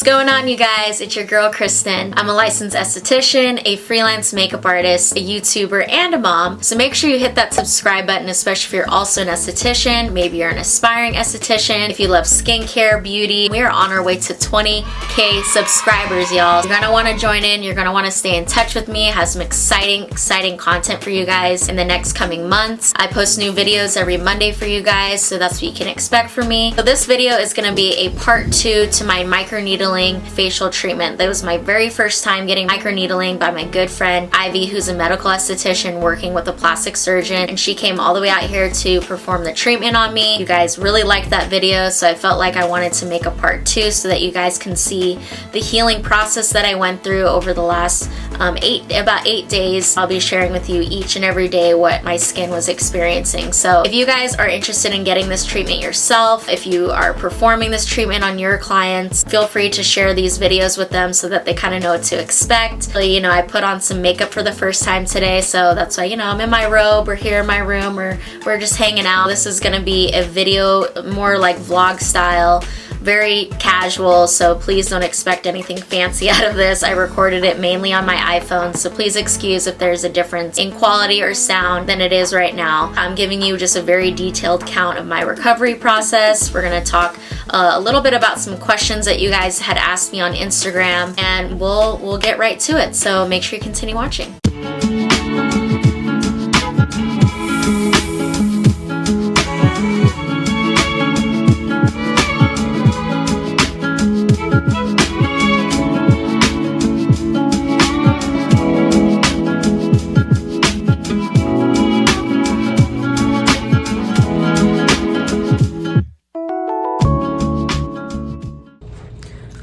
What's going on, you guys? It's your girl Kristen. I'm a licensed esthetician, a freelance makeup artist, a YouTuber, and a mom. So make sure you hit that subscribe button, especially if you're also an esthetician. Maybe you're an aspiring esthetician. If you love skincare, beauty, we are on our way to 20K subscribers, y'all. You're gonna want to join in. You're gonna want to stay in touch with me. I have some exciting content for you guys in the next coming months. I post new videos every Monday for you guys, so that's what you can expect from me. So this video is gonna be a part 2 to my microneedling facial treatment. That was my very first time getting microneedling by my good friend Ivy, who's a medical esthetician working with a plastic surgeon, and she came all the way out here to perform the treatment on me. You guys really liked that video, so I felt like I wanted to make a part 2 so that you guys can see the healing process that I went through over the last about 8 days. I'll be sharing with you each and every day what my skin was experiencing. So if you guys are interested in getting this treatment yourself, if you are performing this treatment on your clients, feel free to share these videos with them so that they kind of know what to expect. So, you know, I put on some makeup for the first time today, so that's why, you know, I'm in my robe, we're here in my room, or we're just hanging out. This is gonna be a video more like vlog style, very casual, so please don't expect anything fancy out of this. I recorded it mainly on my iPhone, so please excuse if there's a difference in quality or sound than it is right now. I'm giving you just a very detailed count of my recovery process. We're gonna talk a little bit about some questions that you guys had asked me on Instagram, and we'll get right to it, so make sure you continue watching.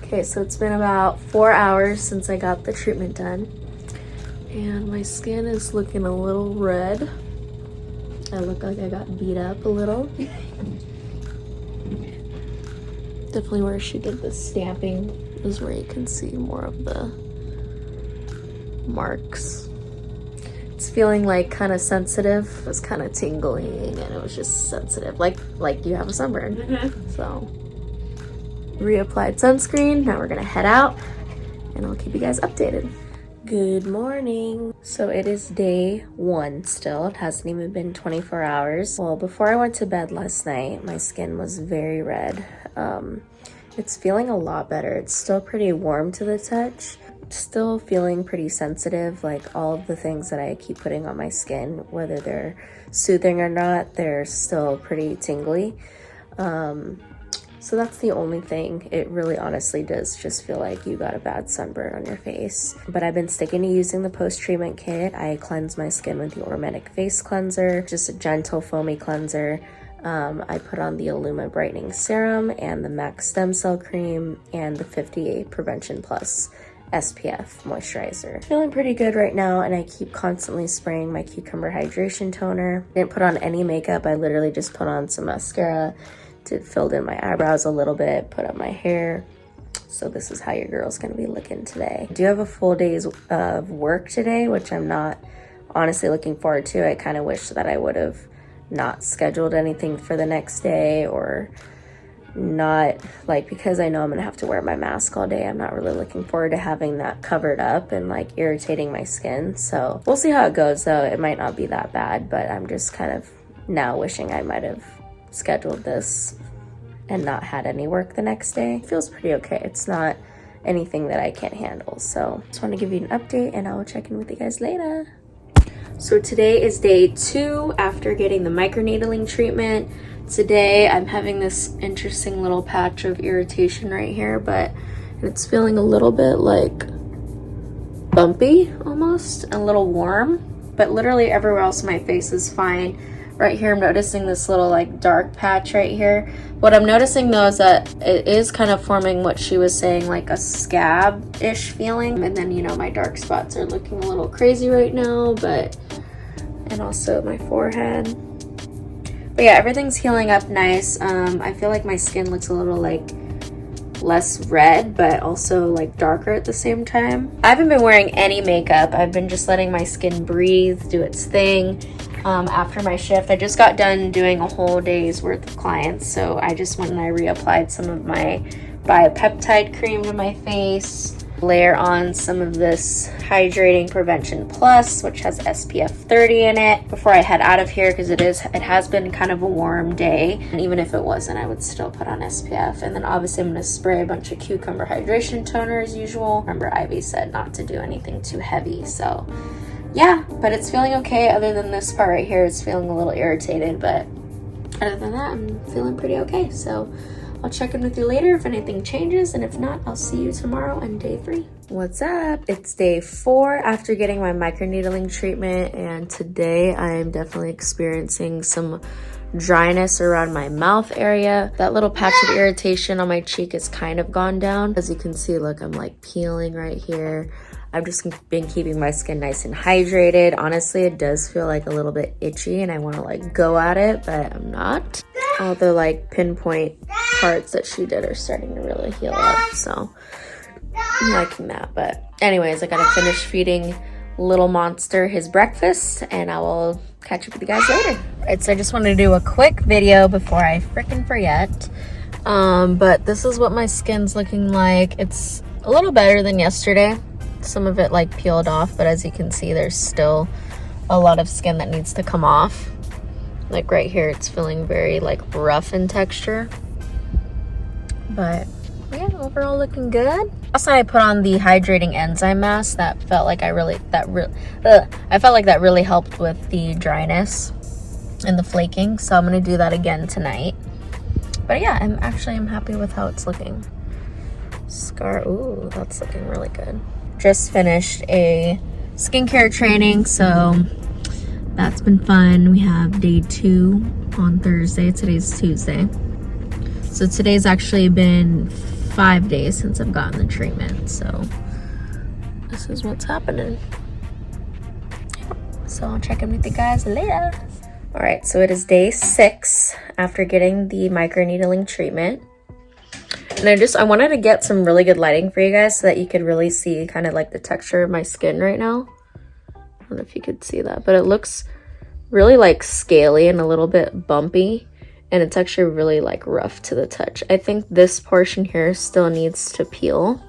Okay, so it's been about 4 hours since I got the treatment done, and my skin is looking a little red. I look like I got beat up a little. Definitely where she did the stamping is where you can see more of the marks. It's feeling like kind of sensitive. It was kind of tingling, and it was just sensitive, like you have a sunburn. So reapplied sunscreen. Now we're gonna head out and I'll keep you guys updated. Good morning. So it is day 1 still. It hasn't even been 24 hours. Well, before I went to bed last night, my skin was very red. It's feeling a lot better. It's still pretty warm to the touch. Still feeling pretty sensitive, like all of the things that I keep putting on my skin, whether they're soothing or not, they're still pretty tingly. So that's the only thing. It really honestly does just feel like you got a bad sunburn on your face. But I've been sticking to using the post-treatment kit. I cleanse my skin with the Ormedic face cleanser, just a gentle foamy cleanser. I put on the Iluma Brightening Serum and the Max Stem Cell Cream and the 58 Prevention Plus SPF Moisturizer. Feeling pretty good right now, and I keep constantly spraying my Cucumber Hydration Toner. Didn't put on any makeup. I literally just put on some mascara, filled in my eyebrows a little bit, put up my hair. So this is how your girl's gonna be looking today. I do have a full day's of work today, which I'm not honestly looking forward to. I kind of wish that I would have not scheduled anything for the next day, or not, like, because I know I'm gonna have to wear my mask all day. I'm not really looking forward to having that covered up and like irritating my skin. So we'll see how it goes though. It might not be that bad, but I'm just kind of now wishing I might have scheduled this and not had any work the next day. It feels pretty okay. It's not anything that I can't handle. So just want to give you an update, and I will check in with you guys later. So today is day 2 after getting the microneedling treatment. Today I'm having this interesting little patch of irritation right here, but it's feeling a little bit like bumpy almost, a little warm, but literally everywhere else in my face is fine. Right here, I'm noticing this little like dark patch right here. What I'm noticing though is that it is kind of forming what she was saying, like a scab-ish feeling. And then, you know, my dark spots are looking a little crazy right now, and also my forehead. But yeah, everything's healing up nice. I feel like my skin looks a little like less red, but also like darker at the same time. I haven't been wearing any makeup. I've been just letting my skin breathe, do its thing. After my shift, I just got done doing a whole day's worth of clients, so I just went and I reapplied some of my Biopeptide cream to my face. Layer on some of this Hydrating Prevention Plus, which has SPF 30 in it before I head out of here, because it has been kind of a warm day, and even if it wasn't, I would still put on SPF. And then obviously I'm going to spray a bunch of cucumber hydration toner as usual. Remember, Ivy said not to do anything too heavy, so yeah, but it's feeling okay. Other than this part right here, it's feeling a little irritated, but other than that, I'm feeling pretty okay. So I'll check in with you later if anything changes, and if not, I'll see you tomorrow on day 3. What's up? It's day 4 after getting my microneedling treatment, and today I'm definitely experiencing some dryness around my mouth area. That little patch of irritation on my cheek has kind of gone down. As you can see, look, I'm like peeling right here. I've just been keeping my skin nice and hydrated. Honestly, it does feel like a little bit itchy and I want to like go at it, but I'm not. All the like pinpoint parts that she did are starting to really heal up, so I'm liking that. But anyways, I gotta finish feeding little monster his breakfast and I will catch up with you guys later. Alright, so I just wanted to do a quick video before I freaking forget. But this is what my skin's looking like. It's a little better than yesterday. Some of it like peeled off, but as you can see, there's still a lot of skin that needs to come off. Like right here, it's feeling very like rough in texture, but yeah, overall looking good. Also, I put on the hydrating enzyme mask. That felt like I felt like that really helped with the dryness and the flaking, so I'm gonna do that again tonight. But yeah, I'm happy with how it's looking. Scar, ooh, that's looking really good. Just finished a skincare training, so that's been fun. We have day 2 on Thursday. Today's Tuesday. So today's actually been 5 days since I've gotten the treatment. So this is what's happening. So I'll check in with you guys later. All right, so it is day 6 after getting the microneedling treatment. And I wanted to get some really good lighting for you guys so that you could really see kind of like the texture of my skin right now. I don't know if you could see that, but it looks really like scaly and a little bit bumpy, and it's actually really like rough to the touch. I think this portion here still needs to peel.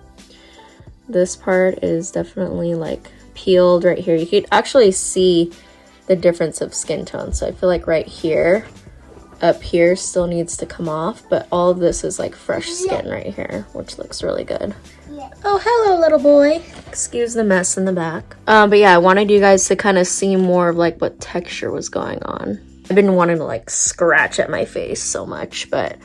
This part is definitely like peeled right here. You could actually see the difference of skin tone. So I feel like right here, up here still needs to come off, but all of this is like fresh skin right here, which looks really good. Oh, hello, little boy. Excuse the mess in the back. But yeah, I wanted you guys to kind of see more of like what texture was going on. I've been wanting to like scratch at my face so much, but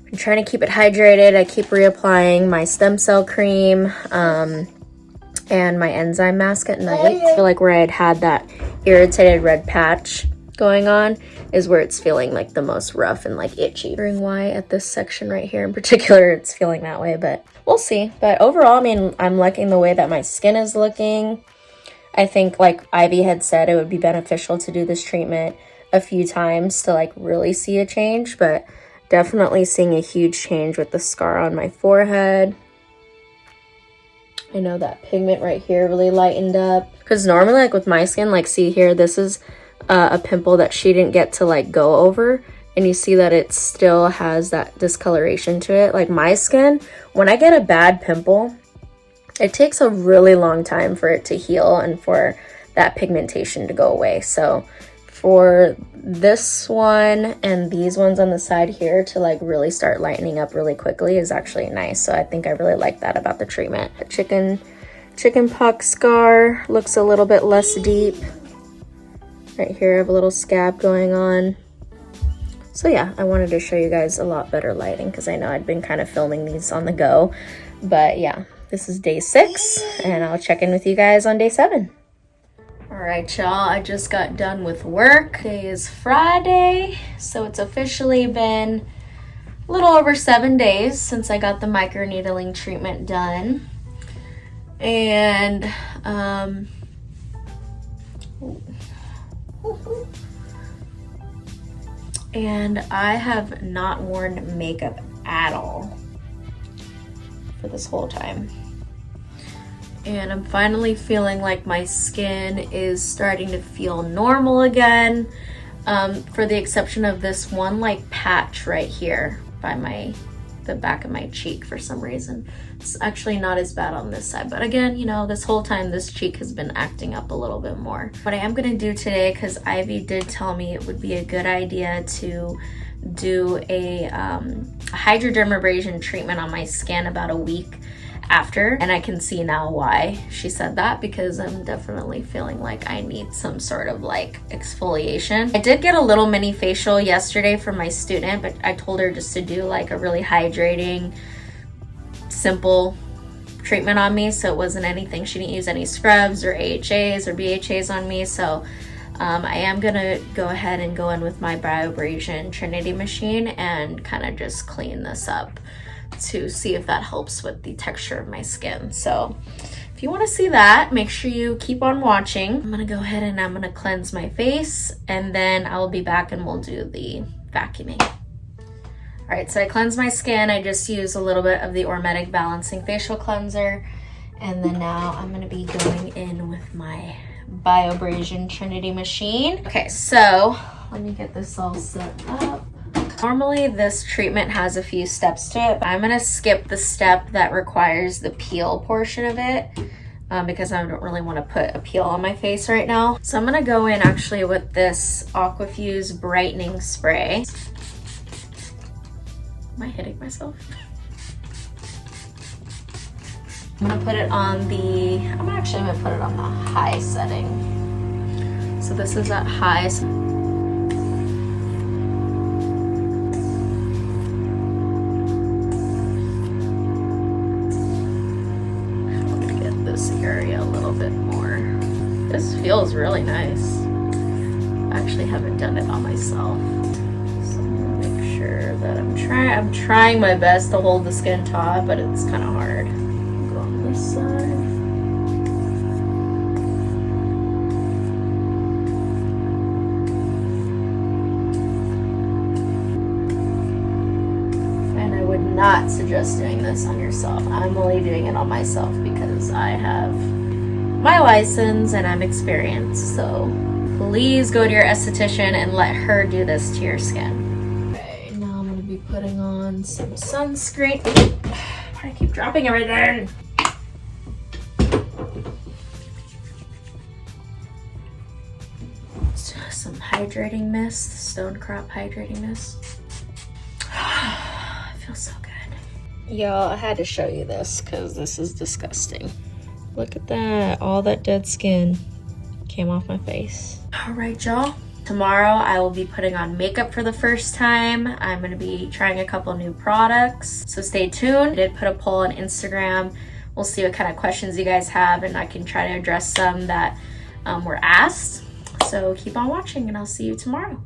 I'm trying to keep it hydrated. I keep reapplying my stem cell cream and my enzyme mask at night. I feel like where I had that irritated red patch going on is where it's feeling like the most rough and like itchy. Wondering why at this section right here in particular it's feeling that way, but we'll see. But overall, I mean, I'm liking the way that my skin is looking. I think like Ivy had said, it would be beneficial to do this treatment a few times to like really see a change, but definitely seeing a huge change with the scar on my forehead. I know that pigment right here really lightened up, because normally like with my skin, like see here, this is a pimple that she didn't get to like go over, and you see that it still has that discoloration to it. Like my skin, when I get a bad pimple, it takes a really long time for it to heal and for that pigmentation to go away. So for this one and these ones on the side here to like really start lightening up really quickly is actually nice. So I think I really like that about the treatment. The chicken pox scar looks a little bit less deep. Right here I have a little scab going on. So yeah, I wanted to show you guys a lot better lighting because I know I'd been kind of filming these on the go. But yeah, this is day 6 and I'll check in with you guys on day 7. All right, y'all, I just got done with work. Today is Friday, so it's officially been a little over 7 days since I got the microneedling treatment done. And I have not worn makeup at all for this whole time. And I'm finally feeling like my skin is starting to feel normal again, for the exception of this one like patch right here by my the back of my cheek for some reason. It's actually not as bad on this side, but again, you know, this whole time this cheek has been acting up a little bit more. What I am gonna do today, because Ivy did tell me it would be a good idea to do a hydrodermabrasion treatment on my skin about a week after, and I can see now why she said that, because I'm definitely feeling like I need some sort of like exfoliation. I did get a little mini facial yesterday from my student, but I told her just to do like a really hydrating, simple treatment on me, so it wasn't anything, she didn't use any scrubs or AHAs or BHAs on me. So I am gonna go ahead and go in with my Bioabrasion Trinity machine and kind of just clean this up to see if that helps with the texture of my skin. So if you want to see that, make sure you keep on watching. I'm gonna go ahead and I'm gonna cleanse my face, and then I'll be back and we'll do the vacuuming. All right, so I cleansed my skin. I just used a little bit of the Ormedic Balancing Facial Cleanser, and then now I'm gonna be going in with my Bioabrasion Trinity machine. Okay, so let me get this all set up. Normally this treatment has a few steps to it, but I'm gonna skip the step that requires the peel portion of it because I don't really want to put a peel on my face right now. So I'm gonna go in actually with this Aquafuse Brightening Spray. Am I hitting myself? I'm gonna put it on the, I'm actually gonna put it on the high setting. So this is at high. Area a little bit more. This feels really nice. I actually haven't done it on myself, so I'm gonna make sure that I'm trying my best to hold the skin taut, but it's kind of hard. Go on this side. Not suggest doing this on yourself. I'm only doing it on myself because I have my license and I'm experienced. So please go to your esthetician and let her do this to your skin. Okay, now I'm gonna be putting on some sunscreen. Why do I keep dropping everything? Some hydrating mist, Stone Crop hydrating mist. Feels so good. Y'all, I had to show you this because this is disgusting. Look at that. All that dead skin came off my face. All right, y'all. Tomorrow I will be putting on makeup for the first time. I'm going to be trying a couple new products, so stay tuned. I did put a poll on Instagram. We'll see what kind of questions you guys have, and I can try to address some that were asked. So keep on watching, and I'll see you tomorrow.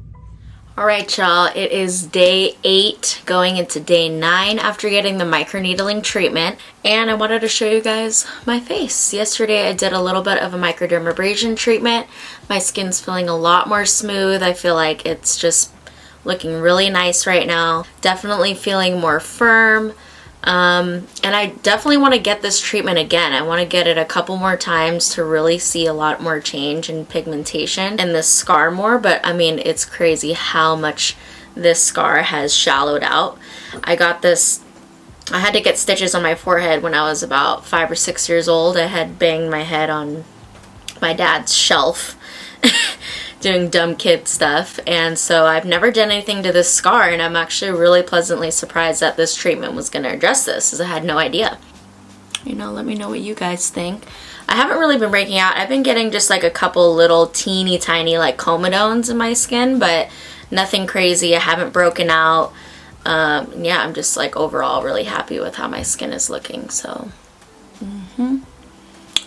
All right, y'all, it is day 8 going into day 9 after getting the microneedling treatment, and I wanted to show you guys my face. Yesterday I did a little bit of a microdermabrasion treatment. My skin's feeling a lot more smooth. I feel like it's just looking really nice right now. Definitely feeling more firm. And I definitely want to get this treatment again. I want to get it a couple more times to really see a lot more change in pigmentation and this scar more, but I mean, it's crazy how much this scar has shallowed out. I got this, I had to get stitches on my forehead when I was about 5 or 6 years old. I had banged my head on my dad's shelf doing dumb kid stuff, and so I've never done anything to this scar, and I'm actually really pleasantly surprised that this treatment was going to address this, because I had no idea. You know, let me know what you guys think. I haven't really been breaking out. I've been getting just like a couple little teeny tiny like comedones in my skin, but nothing crazy. I haven't broken out. Yeah, I'm just like overall really happy with how my skin is looking, so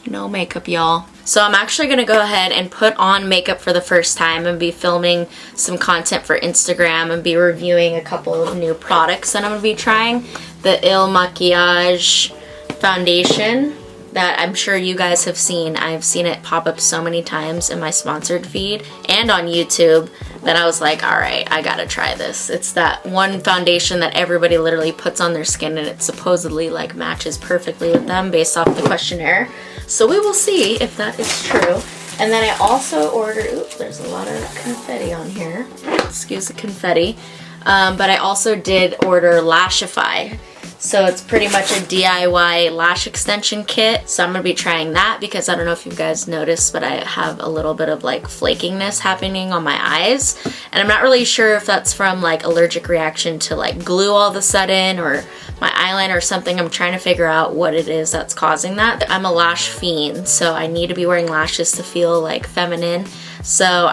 no makeup, y'all. So I'm actually gonna go ahead and put on makeup for the first time and be filming some content for Instagram and be reviewing a couple of new products that I'm gonna be trying. The Il Maquillage foundation that I'm sure you guys have seen. I've seen it pop up so many times in my sponsored feed and on YouTube that I was like, all right, I gotta try this. It's that one foundation that everybody literally puts on their skin, and it supposedly like matches perfectly with them based off the questionnaire. So we will see if that is true. And then I also ordered, oops, there's a lot of confetti on here. Excuse the confetti. but I also did order Lashify. So it's pretty much a DIY lash extension kit. So I'm gonna be trying that because I don't know if you guys noticed, but I have a little bit of like flakiness happening on my eyes. And I'm not really sure if that's from like allergic reaction to like glue all of a sudden or my eyeliner or something. I'm trying to figure out what it is that's causing that. I'm a lash fiend, so I need to be wearing lashes to feel like feminine. So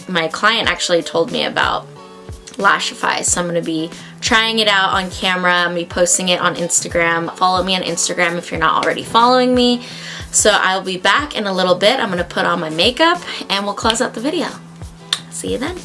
my client actually told me about Lashify, so I'm going to be trying it out on camera. I'm going to be posting it on Instagram. Follow me on Instagram if you're not already following me. So I'll be back in a little bit. I'm going to put on my makeup and we'll close out the video. See you then.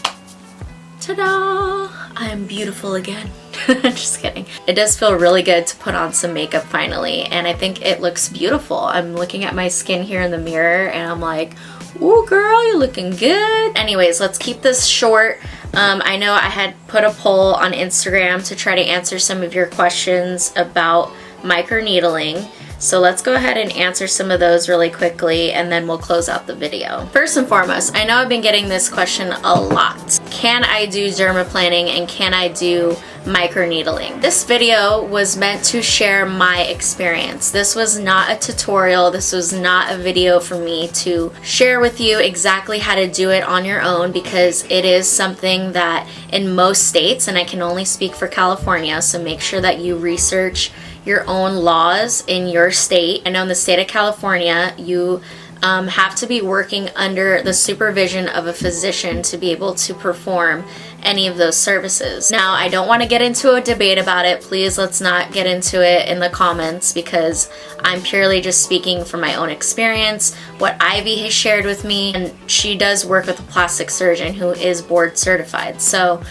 Ta-da! I am beautiful again. Just kidding. It does feel really good to put on some makeup finally, and I think it looks beautiful. I'm looking at my skin here in the mirror and I'm like, ooh girl, you're looking good. Anyways, let's keep this short. I know I had put a poll on Instagram to try to answer some of your questions about microneedling. So let's go ahead and answer some of those really quickly and then we'll close out the video. First and foremost, I know I've been getting this question a lot. Can I do dermaplaning and can I do microneedling? This video was meant to share my experience. This was not a tutorial. This was not a video for me to share with you exactly how to do it on your own, because it is something that in most states, and I can only speak for California, so make sure that you research your own laws in your state. I know in the state of California, you have to be working under the supervision of a physician to be able to perform any of those services. Now, I don't want to get into a debate about it. Please, let's not get into it in the comments, because I'm purely just speaking from my own experience, what Ivy has shared with me, and she does work with a plastic surgeon who is board certified. So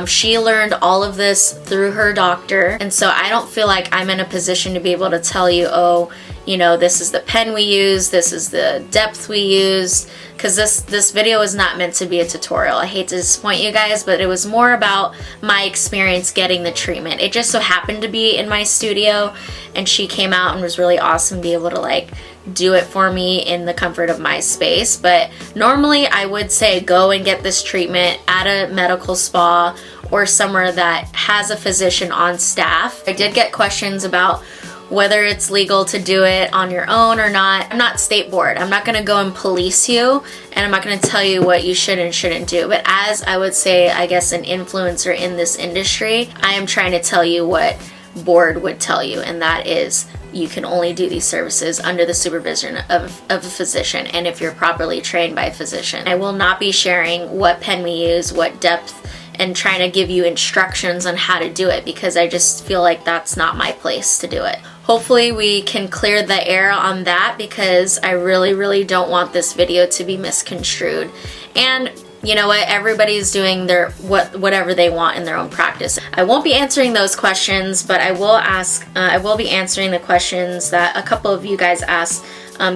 she learned all of this through her doctor, and so I don't feel like I'm in a position to be able to tell you, oh, you know, this is the pen we use, this is the depth we use, because this video is not meant to be a tutorial. I hate to disappoint you guys, but it was more about my experience getting the treatment. It just so happened to be in my studio, and she came out and was really awesome to be able to like do it for me in the comfort of my space. But normally I would say go and get this treatment at a medical spa or somewhere that has a physician on staff. I did get questions about whether it's legal to do it on your own or not. I'm not state board. I'm not going to go and police you, and I'm not going to tell you what you should and shouldn't do. But as I would say, I guess, an influencer in this industry, I am trying to tell you what board would tell you, and that is you can only do these services under the supervision of a physician, and if you're properly trained by a physician. I will not be sharing what pen we use, what depth, and trying to give you instructions on how to do it, because I just feel like that's not my place to do it. Hopefully we can clear the air on that, because I really don't want this video to be misconstrued. And you know what, everybody's doing their whatever they want in their own practice. I won't be answering those questions, but I will be answering the questions that a couple of you guys asked.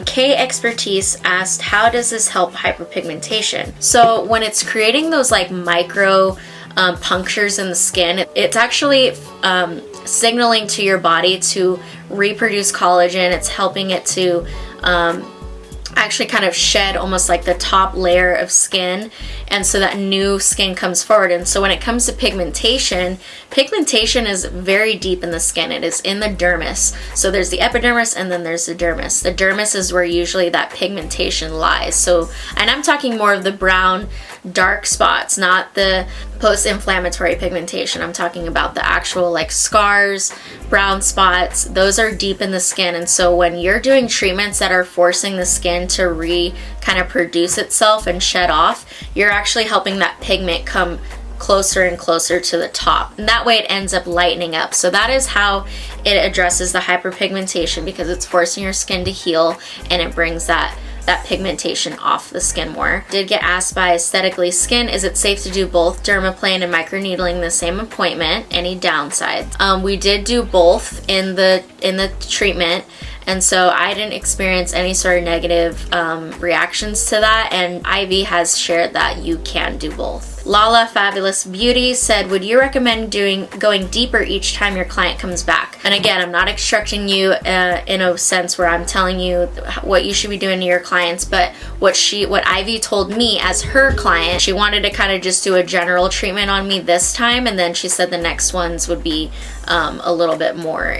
K Expertise asked, how does this help hyperpigmentation? So when it's creating those like micro punctures in the skin, it's actually signaling to your body to reproduce collagen. It's helping it to actually kind of shed almost like the top layer of skin, and so that new skin comes forward. And so when it comes to pigmentation is very deep in the skin. It is in the dermis. So there's the epidermis and then there's the dermis. The dermis is where usually that pigmentation lies. So, and I'm talking more of the brown dark spots, not the post-inflammatory pigmentation. I'm talking about the actual like scars, brown spots. Those are deep in the skin, and so when you're doing treatments that are forcing the skin to kind of produce itself and shed off, you're actually helping that pigment come closer and closer to the top, and that way it ends up lightening up. So that is how it addresses the hyperpigmentation, because it's forcing your skin to heal and it brings that pigmentation off the skin more. Did get asked by Aesthetically Skin, is it safe to do both dermaplane and microneedling in the same appointment? Any downsides? We did do both in the treatment, and so I didn't experience any sort of negative reactions to that, and Ivy has shared that you can do both. Lala Fabulous Beauty said, would you recommend going deeper each time your client comes back? And again, I'm not instructing you in a sense where I'm telling you what you should be doing to your clients, but what Ivy told me as her client, she wanted to kind of just do a general treatment on me this time, and then she said the next ones would be a little bit more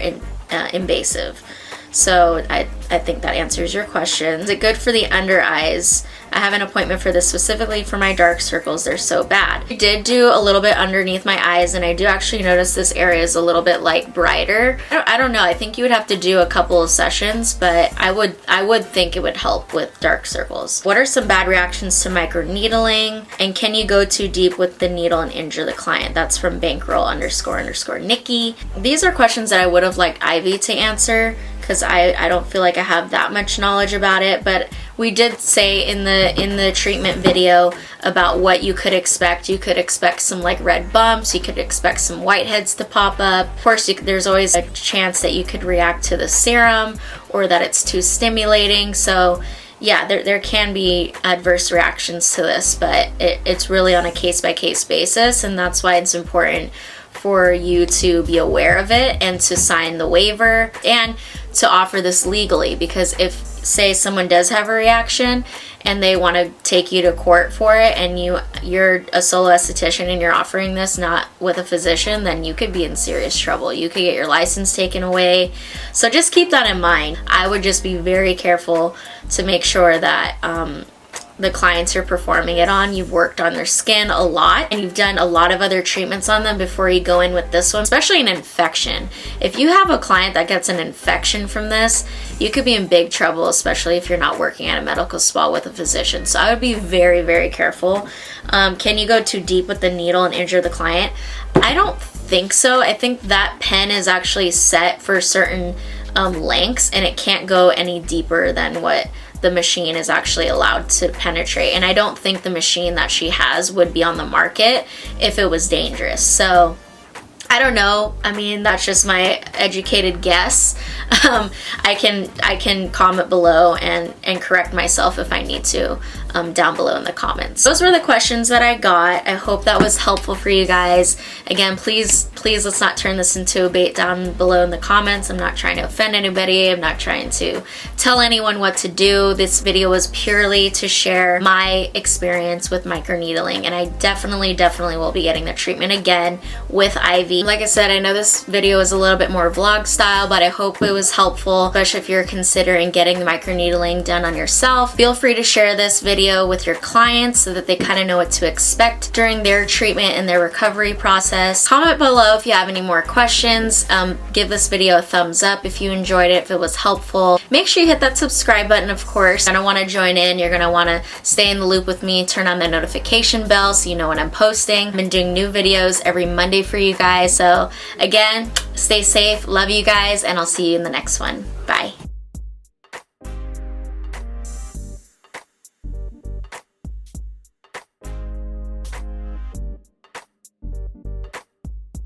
invasive. So I think that answers your question. Is it good for the under eyes? I have an appointment for this specifically for my dark circles. They're so bad. I did do a little bit underneath my eyes, and I do actually notice this area is a little bit like brighter. I don't know. I think you would have to do a couple of sessions, but I would think it would help with dark circles. What are some bad reactions to microneedling? And can you go too deep with the needle and injure the client? That's from bankroll__Nikki. These are questions that I would have liked Ivy to answer, because I don't feel like I have that much knowledge about it, but we did say in the treatment video about what you could expect. You could expect some like red bumps, you could expect some whiteheads to pop up. Of course, there's always a chance that you could react to the serum or that it's too stimulating. So yeah, there can be adverse reactions to this, but it's really on a case-by-case basis, and that's why it's important for you to be aware of it and to sign the waiver and to offer this legally, because if, say, someone does have a reaction and they want to take you to court for it, and you're a solo esthetician and you're offering this not with a physician, then you could be in serious trouble. You could get your license taken away. So just keep that in mind. I would just be very careful to make sure that the clients you're performing it on, you've worked on their skin a lot and you've done a lot of other treatments on them before you go in with this one, especially an infection. If you have a client that gets an infection from this, you could be in big trouble, especially if you're not working at a medical spa with a physician. So I would be very, very careful. Can you go too deep with the needle and injure the client? I don't think so. I think that pen is actually set for certain lengths, and it can't go any deeper than what the machine is actually allowed to penetrate. And I don't think the machine that she has would be on the market if it was dangerous. So I don't know. I mean, that's just my educated guess. I can comment below and correct myself if I need to down below in the comments. Those were the questions that I got. I hope that was helpful for you guys. Again, please let's not turn this into a bait down below in the comments. I'm not trying to offend anybody. I'm not trying to tell anyone what to do. This video was purely to share my experience with microneedling, and I definitely will be getting the treatment again with Ivy. Like I said, I know this video is a little bit more vlog style, but I hope it was helpful, especially if you're considering getting the microneedling done on yourself. Feel free to share this video with your clients so that they kind of know what to expect during their treatment and their recovery process. Comment below if you have any more questions. Give this video a thumbs up if you enjoyed it, if it was helpful. Make sure you hit that subscribe button, of course. You're gonna want to join in. You're gonna want to stay in the loop with me. Turn on the notification bell so you know when I'm posting. I've been doing new videos every Monday for you guys. So again, stay safe. Love you guys, and I'll see you in the next one. Bye.